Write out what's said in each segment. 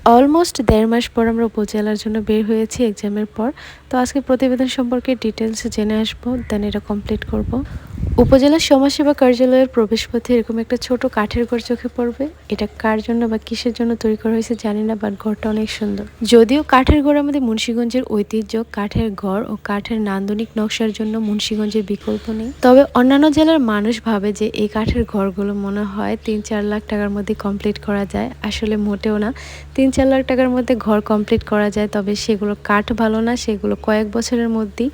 Almost ১.৫ মাস পর আমরা উপজেলার জন্য বের হয়েছি এক্সামের পর। তো আজকে প্রতিবেদন সম্পর্কে ডিটেইলস জেনে আসবো, দেন এটা কমপ্লিট করব। উপজেলা সমাজসেবা কার্যালয়ের প্রবেশপথে এরকম একটা ছোট কাঠের ঘর চোখে পড়বে। এটা কার জন্য বা কিসের জন্য তৈরি করা হয়েছে জানি না, বাট ঘরটা অনেক সুন্দর। যদিও কাঠের ঘর আমাদের মুন্সিগঞ্জের ঐতিহ্য, কাঠের ঘর ও কাঠের নান্দনিক নকশার জন্য মুন্সিগঞ্জের বিকল্প নেই। তবে অন্যান্য জেলার মানুষ ভাবে যে এই কাঠের ঘরগুলো মনে হয় ৩-৪ লাখ টাকার মধ্যে কমপ্লিট করা যায়। আসলে মোটেও না। ৩-৪ লাখ টাকার মধ্যে ঘর কমপ্লিট করা যায়, তবে সেগুলো কাঠ ভালো না, সেগুলো কয়েক বছরের মধ্যেই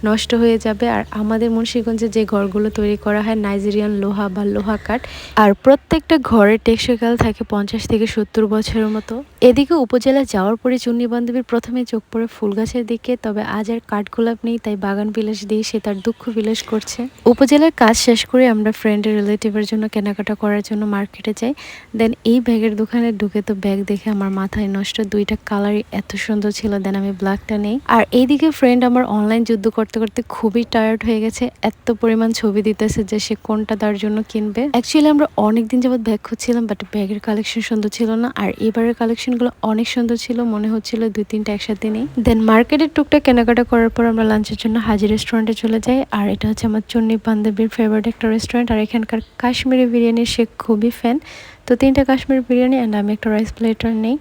নষ্ট হয়ে যাবে। আর আমাদের মুন্সিগঞ্জে যে ঘরগুলো তৈরি করা হয় নাইজেরিয়ান লোহা বা লোহা কাঠ, আর প্রত্যেকটা ঘরের টেকসইকাল থাকে ৫০ থেকে ৭০ বছরের মতো। এদিকে উপজেলা যাওয়ার পরে চুন্নি বান্ধবীর প্রথমে চোখ পড়ে ফুল গাছের দিকে, তবে আজ আর কাঠগোলাপ নেই, তাই বাগান বিলাস দিয়ে সে তার দুঃখ বিলাস করছে। উপজেলার কাজ শেষ করে আমরা ফ্রেন্ডের রিলেটিভের জন্য কেনাকাটা করার জন্য মার্কেটে যাই। দেন এই ব্যাগের দোকানে ঢুকে তো ব্যাগ দেখে আমার মাথায় নষ্ট, দুইটা কালারই এত সুন্দর ছিল। দেন আমি ব্ল্যাকটা নেই। আর এইদিকে ফ্রেন্ড আমার অনলাইন যুদ্ধ করতে করতে খুবই টায়ার্ড হয়ে গেছে, এত পরিমাণ ছবি দিতেছে যে সে কোনটা তার জন্য কিনবে। অ্যাকচুয়ালি আমরা অনেকদিন যাবত ব্যাগ খুঁজছিলাম, বাট ব্যাগের কালেকশন সুন্দর ছিল না। আর এবারের কালেকশনগুলো অনেক সুন্দর ছিল, মনে হচ্ছিল ২-৩টা একসাথে নেই। দেন মার্কেটের টুকটাক কেনাকাটা করার পর আমরা লাঞ্চের জন্য হাজি রেস্টুরেন্টে চলে যাই। আর এটা হচ্ছে আমার চন্নি বান্ধবীর ফেভারিট একটা রেস্টুরেন্ট, আর এখানকার কাশ্মীরি বিরিয়ানির সে খুবই ফ্যান। তো ৩টা কাশ্মীরি বিরিয়ানি অ্যান্ড আমি একটা রাইস প্লেটার নেই।